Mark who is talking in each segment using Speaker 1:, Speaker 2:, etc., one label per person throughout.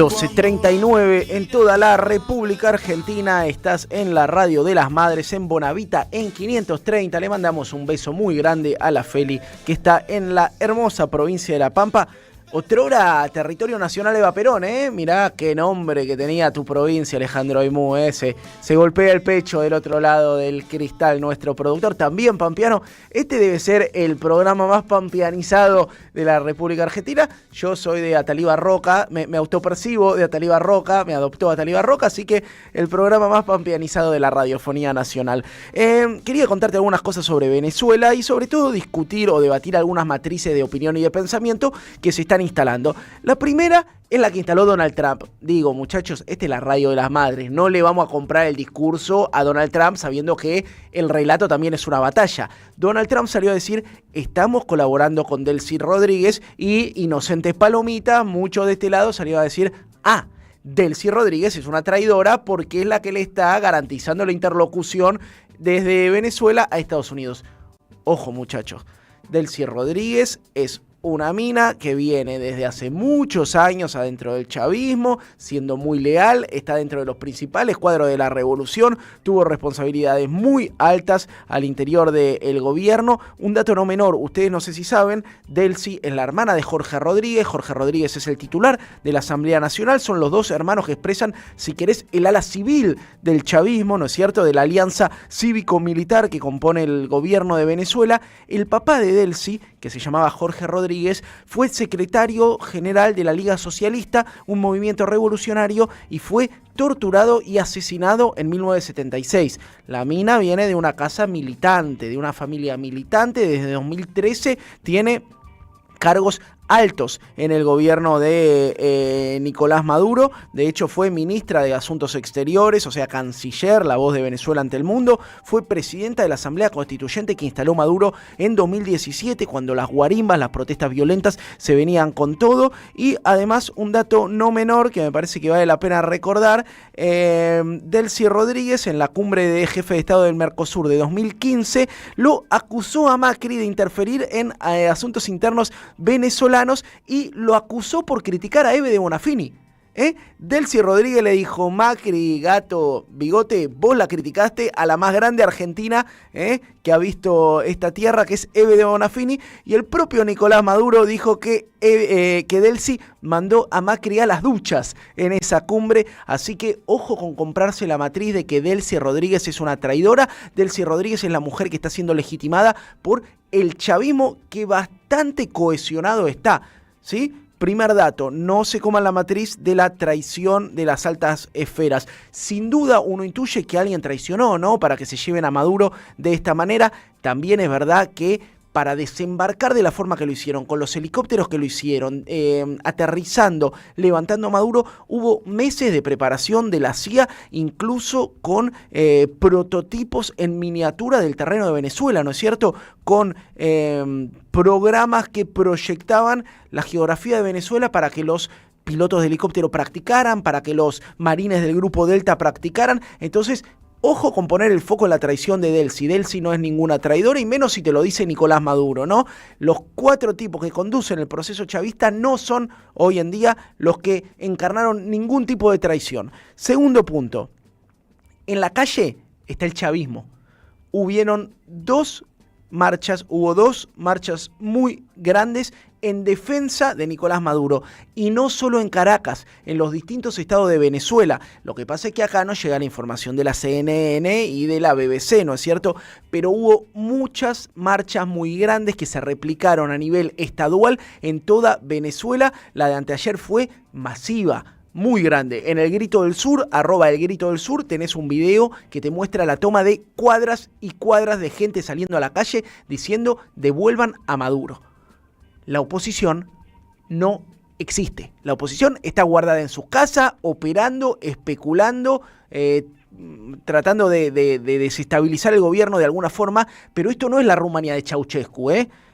Speaker 1: 12:39 en toda la República Argentina. Estás en la Radio de las Madres en Bonavita en 530. Le mandamos un beso muy grande a la Feli, que está en la hermosa provincia de La Pampa. Otrora territorio nacional Eva Perón, ¿eh? Mirá qué nombre que tenía tu provincia, Alejandro Aimú, ¿eh? Se golpea el pecho del otro lado del cristal nuestro productor, también pampeano. Este debe ser el programa más pampeanizado de la República Argentina. Yo soy de Ataliba Roca, me autopercibo de Ataliba Roca, me adoptó Ataliba Roca, así que el programa más pampeanizado de la radiofonía nacional. Quería contarte algunas cosas sobre Venezuela y sobre todo discutir o debatir algunas matrices de opinión y de pensamiento que se están instalando. La primera es la que instaló Donald Trump. Digo, muchachos, esta es la radio de las madres. No le vamos a comprar el discurso a Donald Trump sabiendo que el relato también es una batalla. Donald Trump salió a decir, estamos colaborando con Delcy Rodríguez, y Inocentes Palomitas, muchos de este lado, salió a decir, Delcy Rodríguez es una traidora porque es la que le está garantizando la interlocución desde Venezuela a Estados Unidos. Ojo, muchachos, Delcy Rodríguez es una mina que viene desde hace muchos años adentro del chavismo, siendo muy leal, está dentro de los principales cuadros de la revolución, tuvo responsabilidades muy altas al interior del gobierno. Un dato no menor, ustedes no sé si saben, Delcy es la hermana de Jorge Rodríguez es el titular de la Asamblea Nacional, son los dos hermanos que expresan, si querés, el ala civil del chavismo, ¿no es cierto?, de la alianza cívico-militar que compone el gobierno de Venezuela. El papá de Delcy, que se llamaba Jorge Rodríguez, fue secretario general de la Liga Socialista, un movimiento revolucionario, y fue torturado y asesinado en 1976. La mina viene de una casa militante, de una familia militante. Desde 2013 tiene cargos altos en el gobierno de Nicolás Maduro. De hecho, fue ministra de Asuntos Exteriores, o sea, canciller, la voz de Venezuela ante el mundo. Fue presidenta de la Asamblea Constituyente que instaló Maduro en 2017, cuando las guarimbas, las protestas violentas, se venían con todo. Y además, un dato no menor que me parece que vale la pena recordar, Delcy Rodríguez, en la cumbre de jefe de Estado del Mercosur de 2015, lo acusó a Macri de interferir en asuntos internos venezolanos y lo acusó por criticar a Eve de Bonafini. Delcy Rodríguez le dijo, Macri, gato, bigote, vos la criticaste a la más grande argentina que ha visto esta tierra, que es Eve de Bonafini, y el propio Nicolás Maduro dijo que Delcy mandó a Macri a las duchas en esa cumbre. Así que ojo con comprarse la matriz de que Delcy Rodríguez es una traidora. Delcy Rodríguez es la mujer que está siendo legitimada por el chavismo, que bastante cohesionado está, ¿sí? Primer dato, no se coman la matriz de la traición de las altas esferas. Sin duda uno intuye que alguien traicionó, ¿no?, para que se lleven a Maduro de esta manera. También es verdad que para desembarcar de la forma que lo hicieron, con los helicópteros que lo hicieron, aterrizando, levantando a Maduro, hubo meses de preparación de la CIA, incluso con prototipos en miniatura del terreno de Venezuela, ¿no es cierto?, con programas que proyectaban la geografía de Venezuela para que los pilotos de helicóptero practicaran, para que los marines del Grupo Delta practicaran. Entonces, ojo con poner el foco en la traición de Delcy. Delcy no es ninguna traidora, y menos si te lo dice Nicolás Maduro, ¿no? Los 4 tipos que conducen el proceso chavista no son hoy en día los que encarnaron ningún tipo de traición. Segundo punto, en la calle está el chavismo. Hubo dos marchas muy grandes en defensa de Nicolás Maduro, y no solo en Caracas, en los distintos estados de Venezuela. Lo que pasa es que acá no llega la información de la CNN y de la BBC, ¿no es cierto? Pero hubo muchas marchas muy grandes que se replicaron a nivel estadual en toda Venezuela. La de anteayer fue masiva, muy grande. En el Grito del Sur, @elgritodelSur, tenés un video que te muestra la toma de cuadras y cuadras de gente saliendo a la calle diciendo devuelvan a Maduro. La oposición no existe. La oposición está guardada en sus casas, operando, especulando, tratando de desestabilizar el gobierno de alguna forma, pero esto no es la Rumanía de Ceausescu,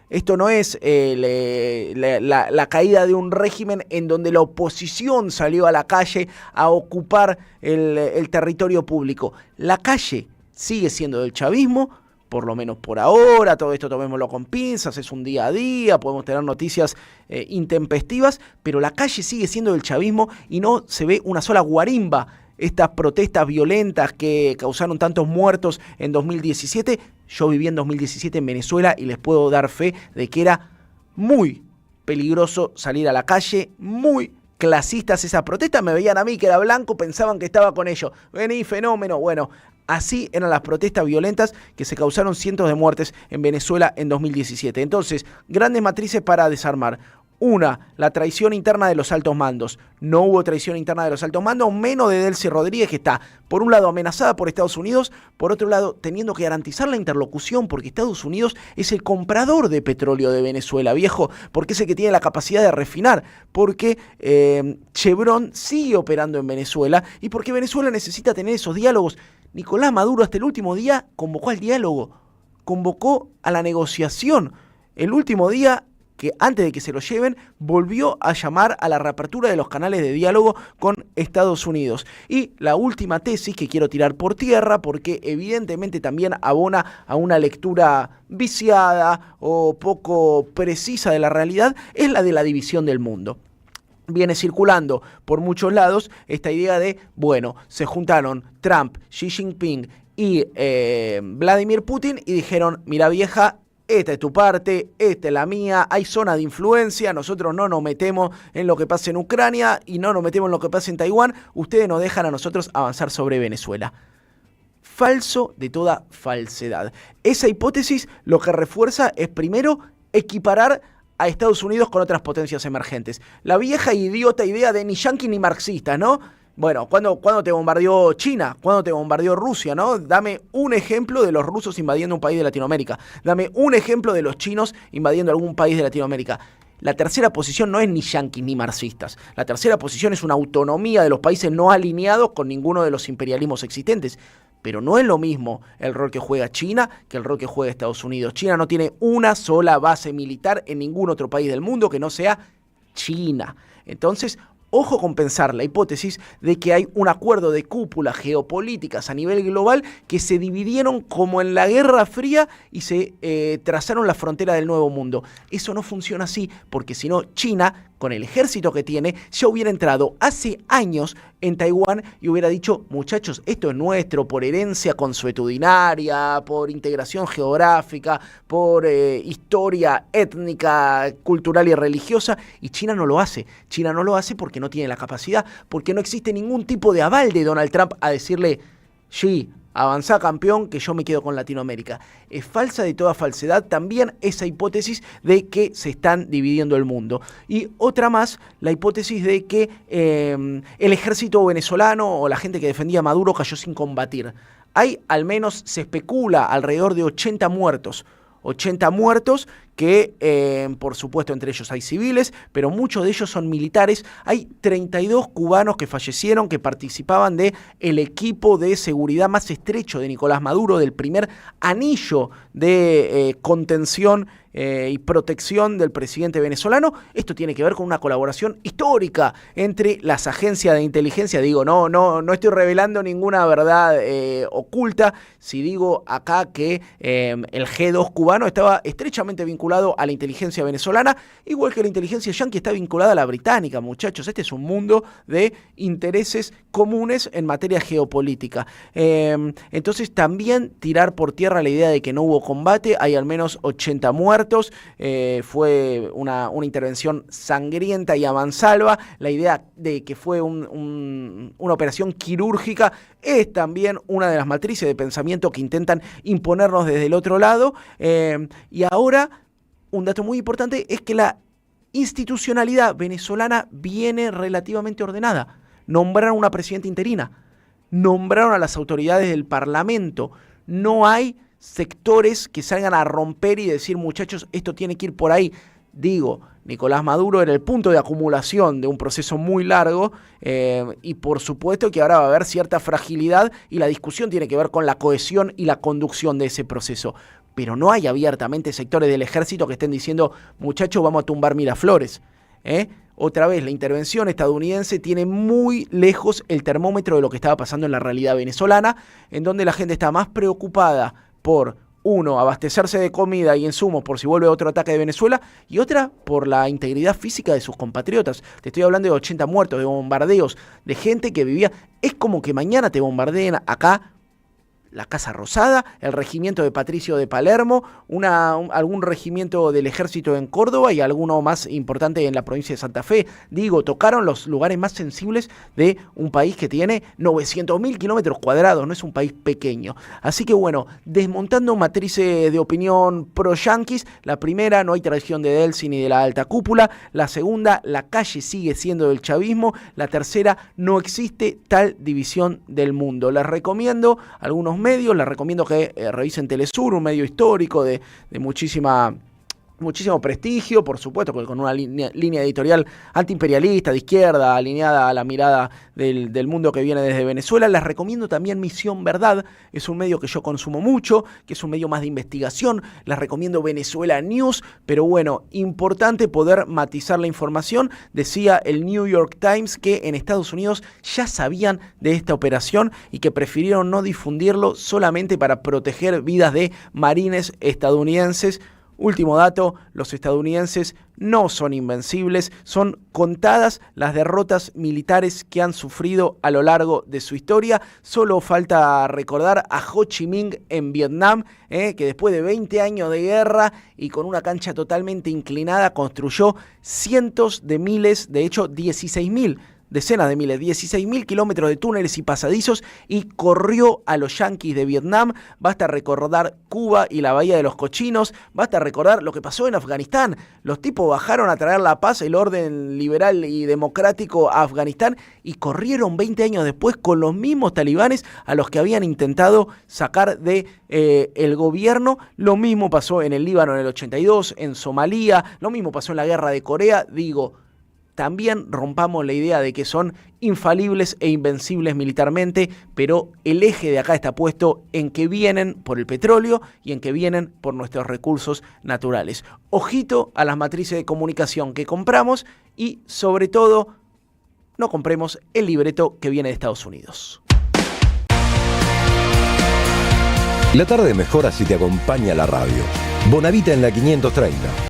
Speaker 1: Esto no es la caída de un régimen en donde la oposición salió a la calle a ocupar el territorio público. La calle sigue siendo del chavismo, por lo menos por ahora. Todo esto tomémoslo con pinzas, es un día a día, podemos tener noticias intempestivas, pero la calle sigue siendo del chavismo y no se ve una sola guarimba. Estas protestas violentas que causaron tantos muertos en 2017, yo viví en 2017 en Venezuela y les puedo dar fe de que era muy peligroso salir a la calle, muy clasistas esas protestas, me veían a mí que era blanco, pensaban que estaba con ellos, vení fenómeno, bueno, así eran las protestas violentas que se causaron cientos de muertes en Venezuela en 2017. Entonces, grandes matrices para desarmar. Una, la traición interna de los altos mandos. No hubo traición interna de los altos mandos, menos de Delcy Rodríguez, que está, por un lado, amenazada por Estados Unidos, por otro lado, teniendo que garantizar la interlocución, porque Estados Unidos es el comprador de petróleo de Venezuela, viejo, porque es el que tiene la capacidad de refinar, porque Chevron sigue operando en Venezuela y porque Venezuela necesita tener esos diálogos. Nicolás Maduro hasta el último día convocó al diálogo, convocó a la negociación. El último día, que antes de que se lo lleven, volvió a llamar a la reapertura de los canales de diálogo con Estados Unidos. Y la última tesis que quiero tirar por tierra, porque evidentemente también abona a una lectura viciada o poco precisa de la realidad, es la de la división del mundo. Viene circulando por muchos lados esta idea de, bueno, se juntaron Trump, Xi Jinping y Vladimir Putin y dijeron, mira vieja, esta es tu parte, esta es la mía, hay zona de influencia, nosotros no nos metemos en lo que pasa en Ucrania y no nos metemos en lo que pasa en Taiwán, ustedes nos dejan a nosotros avanzar sobre Venezuela. Falso de toda falsedad. Esa hipótesis lo que refuerza es primero equiparar a Estados Unidos con otras potencias emergentes. La vieja idiota idea de ni yanqui ni marxista, ¿no? Bueno, ¿cuándo te bombardeó China? ¿Cuándo te bombardeó Rusia, no? Dame un ejemplo de los rusos invadiendo un país de Latinoamérica. Dame un ejemplo de los chinos invadiendo algún país de Latinoamérica. La tercera posición no es ni yanquis ni marxistas. La tercera posición es una autonomía de los países no alineados con ninguno de los imperialismos existentes. Pero no es lo mismo el rol que juega China que el rol que juega Estados Unidos. China no tiene una sola base militar en ningún otro país del mundo que no sea China. Entonces, ojo con pensar la hipótesis de que hay un acuerdo de cúpulas geopolíticas a nivel global que se dividieron como en la Guerra Fría y se trazaron la frontera del Nuevo Mundo. Eso no funciona así, porque si no, China, con el ejército que tiene, ya hubiera entrado hace años en Taiwán y hubiera dicho, muchachos, esto es nuestro por herencia consuetudinaria, por integración geográfica, por historia étnica, cultural y religiosa, y China no lo hace. China no lo hace porque no tiene la capacidad, porque no existe ningún tipo de aval de Donald Trump a decirle, Xi, avanzá campeón, que yo me quedo con Latinoamérica. Es falsa de toda falsedad también esa hipótesis de que se están dividiendo el mundo. Y otra más, la hipótesis de que el ejército venezolano o la gente que defendía a Maduro cayó sin combatir. Hay, al menos se especula, alrededor de 80 muertos. 80 muertos que, por supuesto, entre ellos hay civiles, pero muchos de ellos son militares. Hay 32 cubanos que fallecieron, que participaban del equipo de seguridad más estrecho de Nicolás Maduro, del primer anillo de contención y protección del presidente venezolano. Esto tiene que ver con una colaboración histórica entre las agencias de inteligencia. Digo, no estoy revelando ninguna verdad oculta si digo acá que el G2 cubano estaba estrechamente vinculado a la inteligencia venezolana, igual que la inteligencia yanqui está vinculada a la británica, muchachos. Este es un mundo de intereses comunes en materia geopolítica. Entonces también tirar por tierra la idea de que no hubo combate, hay al menos 80 muertos, fue una intervención sangrienta y a mansalva. La idea de que fue una operación quirúrgica es también una de las matrices de pensamiento que intentan imponernos desde el otro lado. Y ahora, un dato muy importante es que la institucionalidad venezolana viene relativamente ordenada. Nombraron una presidenta interina, nombraron a las autoridades del Parlamento. No hay sectores que salgan a romper y decir, muchachos, esto tiene que ir por ahí. Digo, Nicolás Maduro era el punto de acumulación de un proceso muy largo y por supuesto que ahora va a haber cierta fragilidad y la discusión tiene que ver con la cohesión y la conducción de ese proceso. Pero no hay abiertamente sectores del ejército que estén diciendo, muchachos, vamos a tumbar Miraflores. Otra vez, la intervención estadounidense tiene muy lejos el termómetro de lo que estaba pasando en la realidad venezolana, en donde la gente está más preocupada por uno, abastecerse de comida y insumos por si vuelve otro ataque de Venezuela, y otra por la integridad física de sus compatriotas. Te estoy hablando de 80 muertos, de bombardeos, de gente que vivía. Es como que mañana te bombardeen acá la Casa Rosada, el regimiento de Patricio de Palermo, algún regimiento del ejército en Córdoba y alguno más importante en la provincia de Santa Fe. Digo, tocaron los lugares más sensibles de un país que tiene 900.000 kilómetros cuadrados, no es un país pequeño. Así que bueno, desmontando matrices de opinión pro-yanquis, la primera, no hay traición de Delcy ni de la alta cúpula. La segunda, la calle sigue siendo del chavismo. La tercera, no existe tal división del mundo. Les recomiendo algunos medios, les recomiendo que revisen Telesur, un medio histórico de muchísimo prestigio, por supuesto, con una línea editorial antiimperialista, de izquierda, alineada a la mirada del mundo que viene desde Venezuela. Les recomiendo también Misión Verdad, es un medio que yo consumo mucho, que es un medio más de investigación. Les recomiendo Venezuela News, pero bueno, importante poder matizar la información. Decía el New York Times que en Estados Unidos ya sabían de esta operación y que prefirieron no difundirlo solamente para proteger vidas de marines estadounidenses. Último dato, los estadounidenses no son invencibles, son contadas las derrotas militares que han sufrido a lo largo de su historia. Solo falta recordar a Ho Chi Minh en Vietnam, que después de 20 años de guerra y con una cancha totalmente inclinada construyó cientos de miles, de hecho 16.000, decenas de miles, 16.000 kilómetros de túneles y pasadizos y corrió a los yanquis de Vietnam. Basta recordar Cuba y la Bahía de los Cochinos, basta recordar lo que pasó en Afganistán. Los tipos bajaron a traer la paz, el orden liberal y democrático a Afganistán y corrieron 20 años después con los mismos talibanes a los que habían intentado sacar de el gobierno. Lo mismo pasó en el Líbano en el 82, en Somalia, lo mismo pasó en la guerra de Corea. Digo, también rompamos la idea de que son infalibles e invencibles militarmente, pero el eje de acá está puesto en que vienen por el petróleo y en que vienen por nuestros recursos naturales. Ojito a las matrices de comunicación que compramos y, sobre todo, no compremos el libreto que viene de Estados Unidos.
Speaker 2: La tarde mejora si te acompaña la radio. Bonavita en la 530.